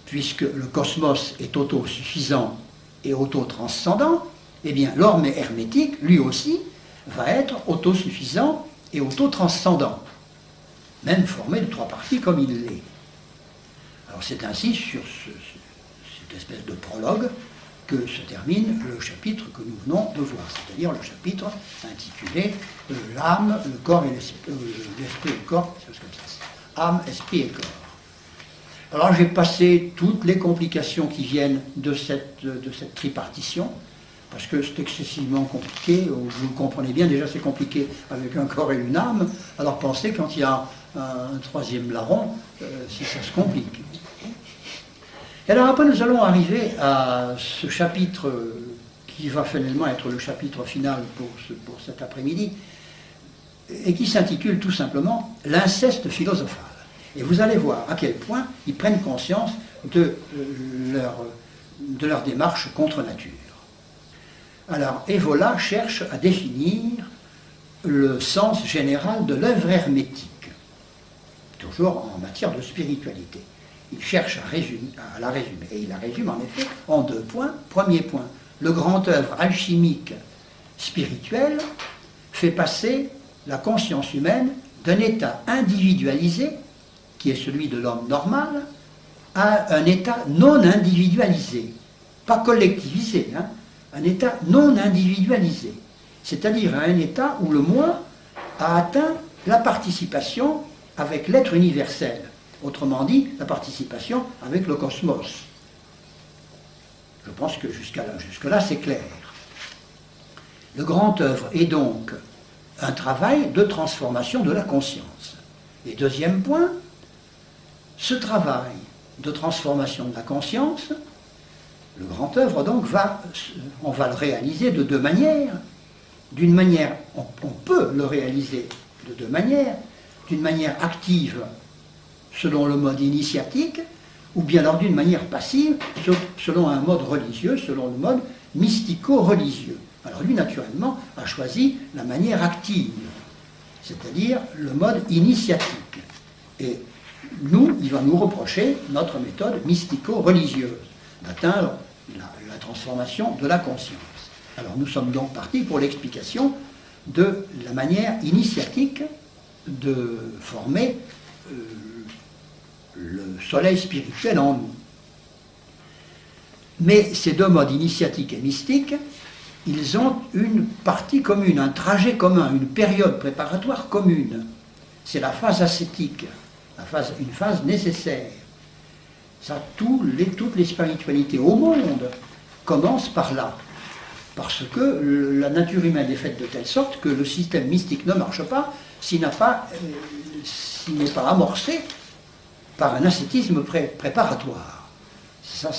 [SPEAKER 1] puisque le cosmos est autosuffisant et autotranscendant, eh bien l'homme hermétique, lui aussi, va être autosuffisant et autotranscendant, même formé de 3 parties comme il l'est. Alors c'est ainsi sur cette espèce de prologue que se termine le chapitre que nous venons de voir, c'est-à-dire le chapitre intitulé l'âme, le corps et l'esprit et le corps, c'est comme ça, âme, esprit et corps. Alors j'ai passé toutes les complications qui viennent de cette tripartition, parce que c'est excessivement compliqué, vous le comprenez bien, déjà c'est compliqué avec un corps et une âme, alors pensez quand il y a un 3e larron, si ça se complique. Et alors après nous allons arriver à ce chapitre qui va finalement être le chapitre final pour cet après-midi, et qui s'intitule tout simplement « L'inceste philosophal ». Et vous allez voir à quel point ils prennent conscience de leur démarche contre nature. Alors, Evola cherche à définir le sens général de l'œuvre hermétique, toujours en matière de spiritualité. Il cherche à la résumer, et il la résume en effet en 2 points. Premier point, le grand œuvre alchimique spirituel fait passer la conscience humaine d'un état individualisé, qui est celui de l'homme normal, à un état non individualisé, pas collectivisé, hein, un état non individualisé, c'est-à-dire un état où le moi a atteint la participation avec l'être universel, autrement dit, la participation avec le cosmos. Je pense que jusque-là, c'est clair. Le grand œuvre est donc un travail de transformation de la conscience. Et deuxième point, ce travail de transformation de la conscience, le grand œuvre donc on va le réaliser de 2 manières. D'une manière, on peut le réaliser de 2 manières, d'une manière active selon le mode initiatique, ou bien alors d'une manière passive selon un mode religieux, selon le mode mystico-religieux. Alors lui, naturellement, a choisi la manière active, c'est-à-dire le mode initiatique. Et nous, il va nous reprocher notre méthode mystico-religieuse, d'atteindre la transformation de la conscience. Alors nous sommes donc partis pour l'explication de la manière initiatique de former le soleil spirituel en nous. Mais ces 2 modes initiatique et mystique, ils ont une partie commune, un trajet commun, une période préparatoire commune. C'est la phase ascétique, une phase nécessaire. Ça, toutes les spiritualités au monde commencent par là. Parce que la nature humaine est faite de telle sorte que le système mystique ne marche pas s'il n'est pas amorcé par un ascétisme préparatoire. Ça,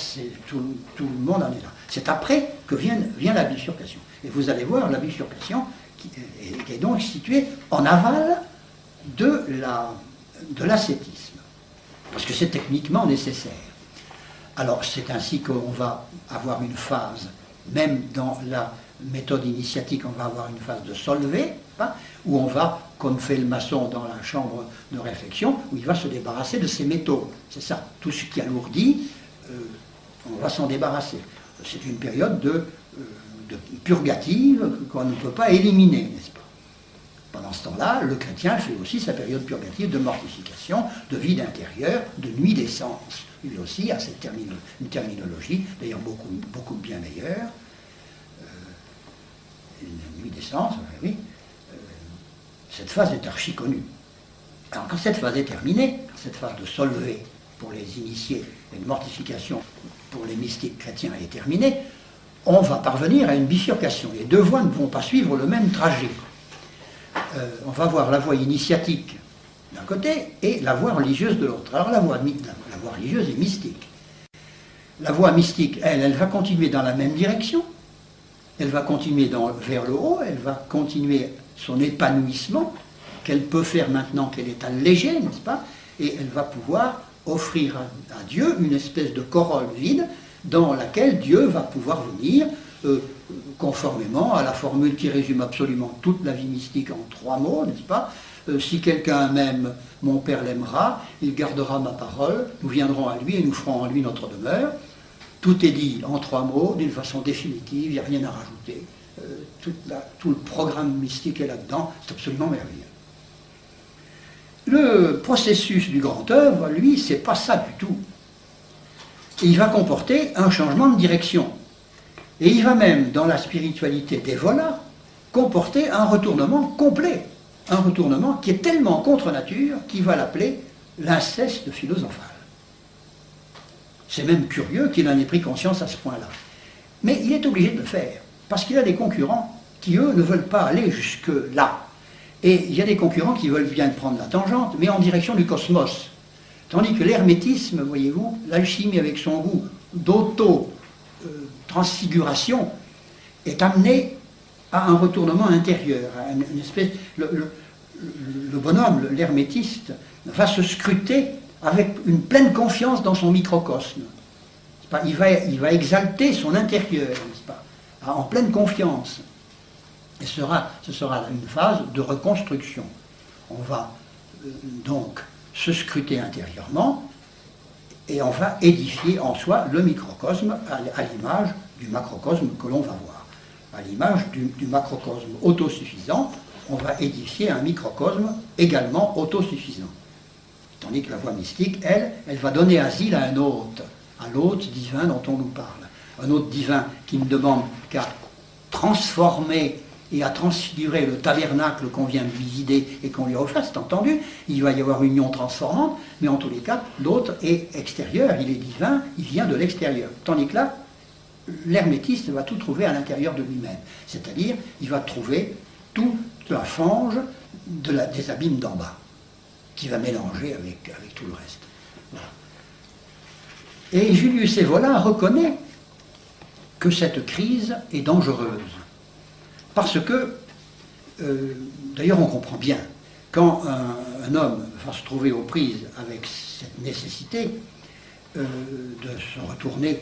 [SPEAKER 1] tout le monde en est là. C'est après que vient la bifurcation. Et vous allez voir la bifurcation qui est donc située en aval de l'ascétisme. Parce que c'est techniquement nécessaire. Alors c'est ainsi qu'on va avoir une phase, même dans la méthode initiatique, on va avoir une phase de solvay, hein, où on va, comme fait le maçon dans la chambre de réflexion, où il va se débarrasser de ces métaux. C'est ça, tout ce qui alourdit, on va s'en débarrasser. C'est une période de purgative qu'on ne peut pas éliminer, n'est-ce pas? Pendant ce temps-là, le chrétien fait aussi sa période purgative de mortification, de vide intérieur, de nuit d'essence. Lui aussi a une terminologie, d'ailleurs beaucoup bien meilleure. Une nuit d'essence, oui. Cette phase est archi connue. Alors quand cette phase est terminée, cette phase de solvay pour les initiés et de mortification pour les mystiques chrétiens est terminée, on va parvenir à une bifurcation. Les 2 voies ne vont pas suivre le même trajet. On va voir la voie initiatique d'un côté et la voie religieuse de l'autre. Alors la voie religieuse est mystique. La voie mystique, elle va continuer dans la même direction, elle va continuer vers le haut, elle va continuer son épanouissement qu'elle peut faire maintenant qu'elle est allégée, n'est-ce pas? Et elle va pouvoir offrir à Dieu une espèce de corolle vide dans laquelle Dieu va pouvoir venir, conformément à la formule qui résume absolument toute la vie mystique en 3 mots, n'est-ce pas? Si quelqu'un m'aime, mon Père l'aimera, il gardera ma parole, nous viendrons à lui et nous ferons en lui notre demeure. Tout est dit en 3 mots, d'une façon définitive, il n'y a rien à rajouter. Tout le programme mystique est là-dedans, c'est absolument merveilleux. Le processus du grand œuvre, lui, c'est pas ça du tout. Il va comporter un changement de direction. Et il va même, dans la spiritualité des Volas, comporter un retournement complet. Un retournement qui est tellement contre nature qu'il va l'appeler l'inceste philosophal. C'est même curieux qu'il en ait pris conscience à ce point-là. Mais il est obligé de le faire, parce qu'il a des concurrents qui, eux, ne veulent pas aller jusque-là. Et il y a des concurrents qui veulent bien prendre la tangente, mais en direction du cosmos. Tandis que l'hermétisme, voyez-vous, l'alchimie avec son goût d'auto-transfiguration, est amené à un retournement intérieur, à une espèce... Le bonhomme, l'hermétiste, va se scruter avec une pleine confiance dans son microcosme. Il va exalter son intérieur, n'est-ce pas, en pleine confiance. Et ce sera une phase de reconstruction. On va donc se scruter intérieurement et on va édifier en soi le microcosme à l'image du macrocosme que l'on va voir. À l'image du macrocosme autosuffisant, on va édifier un microcosme également autosuffisant. Tandis que la voie mystique, elle va donner asile à un hôte, à l'hôte divin dont on nous parle. Un hôte divin qui ne demande qu'à transformer et à transfigurer le tabernacle qu'on vient de lui vider et qu'on lui refait, c'est entendu. Il va y avoir une union transformante, mais en tous les cas, l'autre est extérieur, il est divin, il vient de l'extérieur. Tandis que là, l'hermétiste va tout trouver à l'intérieur de lui-même. C'est-à-dire, il va trouver toute la fange des abîmes d'en bas, qui va mélanger avec tout le reste. Voilà. Et Julius Evola reconnaît que cette crise est dangereuse. Parce que, d'ailleurs on comprend bien, quand un homme va se trouver aux prises avec cette nécessité de se retourner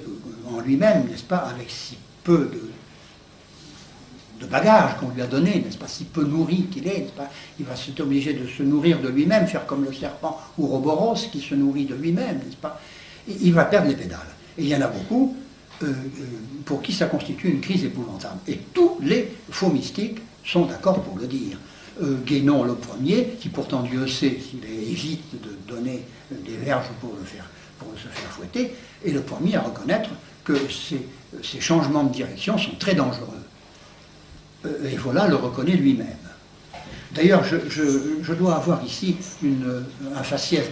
[SPEAKER 1] en lui-même, n'est-ce pas, avec si peu de bagages qu'on lui a donné, n'est-ce pas, si peu nourri qu'il est, n'est-ce pas, il va s'être obligé de se nourrir de lui-même, faire comme le serpent Ouroboros qui se nourrit de lui-même, n'est-ce pas, il va perdre les pédales. Et il y en a beaucoup pour qui ça constitue une crise épouvantable. Et tous les faux mystiques sont d'accord pour le dire. Guénon le premier, qui pourtant Dieu sait s'il évite de donner des verges pour se faire fouetter, est le premier à reconnaître que ces changements de direction sont très dangereux. Et voilà, le reconnaît lui-même. D'ailleurs, je dois avoir ici un faciès,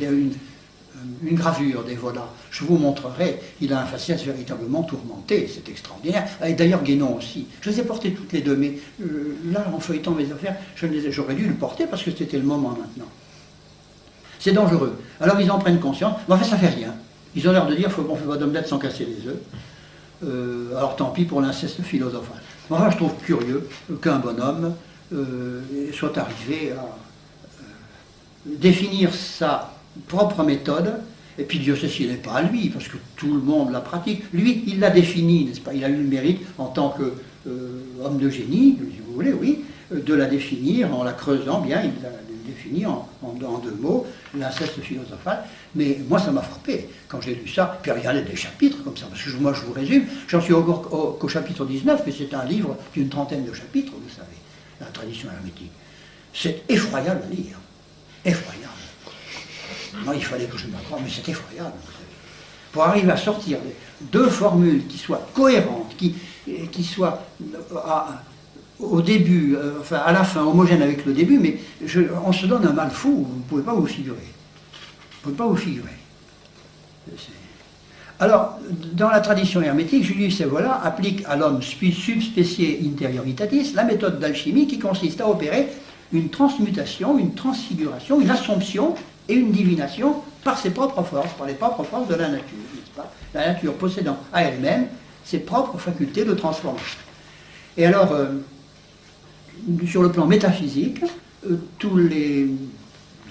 [SPEAKER 1] une gravure d'Evola. Je vous montrerai, il a un faciès véritablement tourmenté, c'est extraordinaire. Et d'ailleurs Guénon aussi. Je les ai portés toutes les deux, mais là, en feuilletant mes affaires, j'aurais dû le porter parce que c'était le moment maintenant. C'est dangereux. Alors ils en prennent conscience, mais en fait ça fait rien. Ils ont l'air de dire, il faut qu'on ne fait pas d'omelette sans casser les œufs. Alors tant pis pour l'inceste philosophique. Enfin, je trouve curieux qu'un bonhomme soit arrivé à définir sa propre méthode, et puis Dieu sait s'il n'est pas à lui, parce que tout le monde la pratique. Lui, il l'a définie, n'est-ce pas? Il a eu le mérite, en tant qu'homme de génie, si vous voulez, oui, de la définir en la creusant bien, il l'a définie en 2 mots, l'inceste philosophal. Mais moi, ça m'a frappé quand j'ai lu ça. Puis regardez des chapitres comme ça, parce que moi, je vous résume, j'en suis qu'au chapitre 19, mais c'est un livre d'une 30aine de chapitres, vous savez, la tradition hermétique. C'est effroyable à lire, effroyable. Moi, il fallait que je m'accorde, mais c'est effroyable, vous savez. Pour arriver à sortir 2 formules qui soient cohérentes, qui soient au début, enfin à la fin, homogènes avec le début, mais on se donne un mal fou, vous ne pouvez pas vous figurer. Vous ne pouvez pas vous figurer. Alors, dans la tradition hermétique, Julius Evola applique à l'homme subspecie interioritatis la méthode d'alchimie qui consiste à opérer une transmutation, une transfiguration, une assomption et une divination par ses propres forces, par les propres forces de la nature, n'est-ce pas? La nature possédant à elle-même ses propres facultés de transformation. Et alors, sur le plan métaphysique, tous les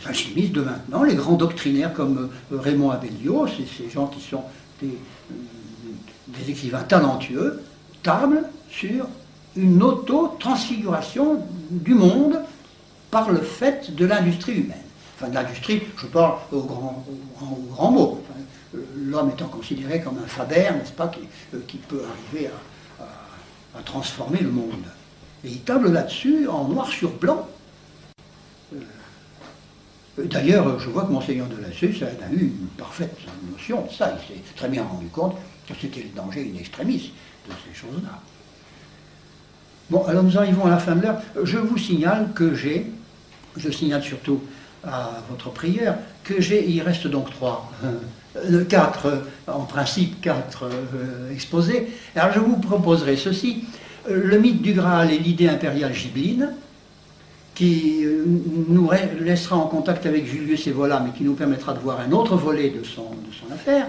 [SPEAKER 1] alchimistes de maintenant, les grands doctrinaires comme Raymond Abellio, ces gens qui sont des écrivains talentueux, tablent sur une auto-transfiguration du monde par le fait de l'industrie humaine. Enfin, de l'industrie, je parle au grand mot. Enfin, l'homme étant considéré comme un faber, n'est-ce pas, qui peut arriver à transformer le monde. Et il table là-dessus en noir sur blanc. D'ailleurs, je vois que Monseigneur de Lassus a eu une parfaite notion de ça. Il s'est très bien rendu compte que c'était le danger in extremis de ces choses-là. Bon, alors nous arrivons à la fin de l'heure. Je vous signale que je signale surtout à votre prière, que il reste donc 4, en principe 4 exposés. Alors je vous proposerai ceci, le mythe du Graal et l'idée impériale gibbeline, qui nous laissera en contact avec Julius Evola, mais qui nous permettra de voir un autre volet de son affaire.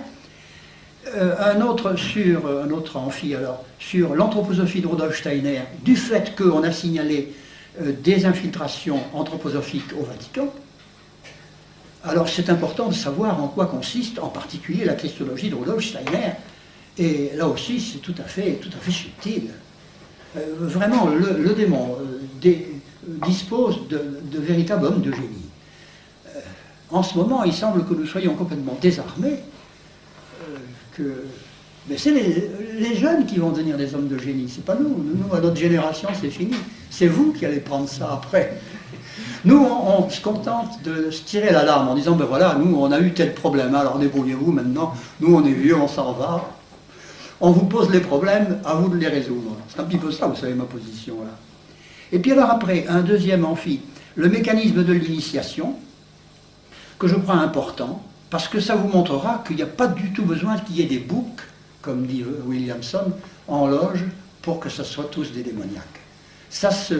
[SPEAKER 1] Un autre amphi, alors, sur l'anthroposophie de Rudolf Steiner, du fait qu'on a signalé des infiltrations anthroposophiques au Vatican. Alors c'est important de savoir en quoi consiste en particulier la christologie de Rudolf Steiner, et là aussi c'est tout à fait subtil. Vraiment, le démon dispose de véritables hommes de génie. En ce moment, il semble que nous soyons complètement désarmés, mais c'est les jeunes qui vont devenir des hommes de génie, c'est pas nous. Nous, à notre génération, c'est fini. C'est vous qui allez prendre ça après. Nous, on se contente de se tirer la larme en disant, ben voilà, nous, on a eu tel problème, alors débrouillez-vous maintenant, nous, on est vieux, on s'en va. On vous pose les problèmes, à vous de les résoudre. C'est un petit peu ça, vous savez, ma position, là. Et puis alors après, un deuxième amphi, le mécanisme de l'initiation, que je crois important, parce que ça vous montrera qu'il n'y a pas du tout besoin qu'il y ait des boucs, comme dit Williamson, en loge, pour que ce soit tous des démoniaques. Ça se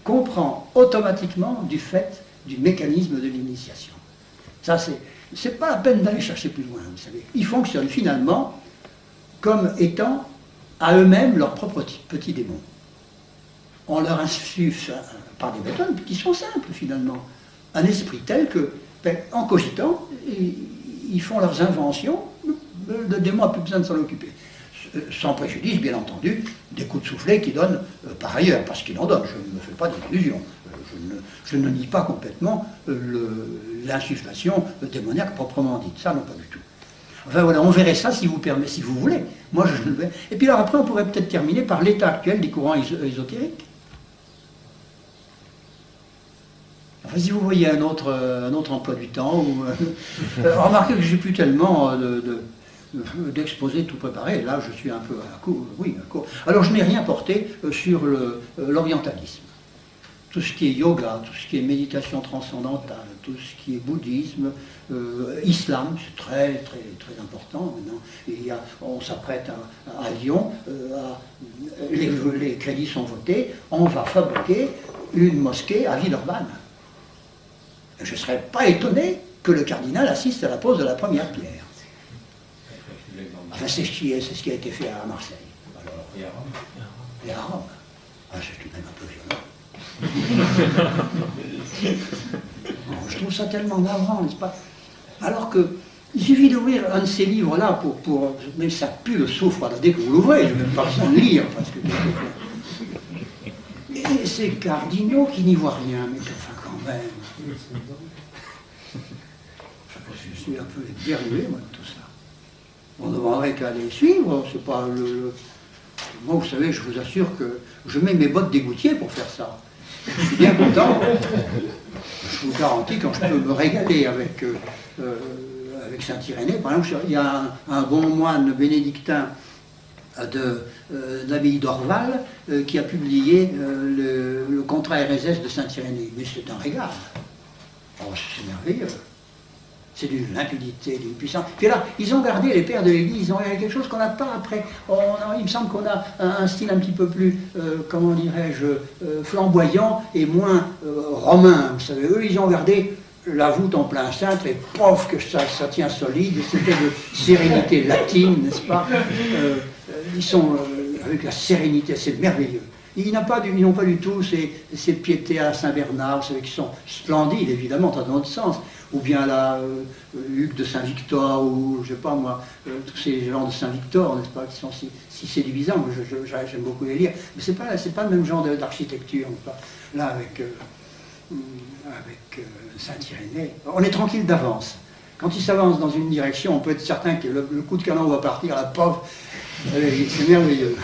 [SPEAKER 1] comprend automatiquement du fait du mécanisme de l'initiation. Ça, c'est pas la peine d'aller chercher plus loin, vous savez. Ils fonctionnent finalement comme étant à eux-mêmes leurs propres petits démons. On leur insuffle par des méthodes qui sont simples finalement. Un esprit tel que, en cogitant, ils font leurs inventions, le démon n'a plus besoin de s'en occuper. Sans préjudice, bien entendu, des coups de soufflet qui donnent par ailleurs, parce qu'il en donne, je ne me fais pas d'illusions. Je ne nie pas complètement l'insufflation démoniaque proprement dite, ça non pas du tout. Enfin voilà, on verrait ça si vous voulez. Moi je le vais. Et puis alors après on pourrait peut-être terminer par l'état actuel des courants ésotériques. Enfin si vous voyez un autre emploi du temps, remarquez que j'ai plus tellement d'exposés tout préparé, là je suis un peu à court, oui, à court. Alors je n'ai rien porté sur l'orientalisme. Tout ce qui est yoga, tout ce qui est méditation transcendantale, tout ce qui est bouddhisme, islam, c'est très très très important maintenant. On s'apprête à Lyon, les crédits sont votés, on va fabriquer une mosquée à Villeurbanne. Je ne serais pas étonné que le cardinal assiste à la pose de la première pierre. Enfin, c'est ce qui a été fait à Marseille. Alors, et à Rome. Ah, c'est tout de même un peu violent. Je trouve ça tellement navrant, n'est-ce pas? Alors que il suffit d'ouvrir un de ces livres-là mais ça pue le soufre dès que vous l'ouvrez, je n'ai même pas besoin de lire parce que et ces cardinaux qui n'y voient rien, mais enfin quand même. Je suis un peu déroué moi de tout ça. On ne demanderait qu'à les suivre, c'est pas moi vous savez, je vous assure que je mets mes bottes d'égoutier pour faire ça. Je suis bien content. Je vous garantis, quand je peux me régaler avec Saint-Irénée, par exemple, il y a un bon moine bénédictin de l'abbaye d'Orval qui a publié le contrat RSS de Saint-Irénée. Mais c'est un régal. Oh, c'est merveilleux. C'est d'une limpidité, d'une puissance. Puis là, ils ont gardé, les pères de l'Église, ils ont gardé quelque chose qu'on n'a pas après. Il me semble qu'on a un style un petit peu plus, comment dirais-je, flamboyant et moins romain. Vous savez, eux, ils ont gardé la voûte en plein cintre et pof, que ça tient solide. C'était de sérénité latine, n'est-ce pas? Ils sont avec la sérénité, c'est merveilleux. Ils n'ont pas du tout ces piétés à Saint-Bernard, vous savez, qui sont splendides, évidemment, dans notre sens. Ou bien la Hugues de Saint-Victor, ou je sais pas moi, tous ces gens de Saint-Victor, n'est-ce pas, qui sont si séduisants. J'aime beaucoup les lire. Mais c'est pas le même genre d'architecture, n'est-ce pas. Là, avec Saint-Irénée, on est tranquille d'avance. Quand il s'avance dans une direction, on peut être certain que le coup de canon va partir, la pauvre, c'est merveilleux.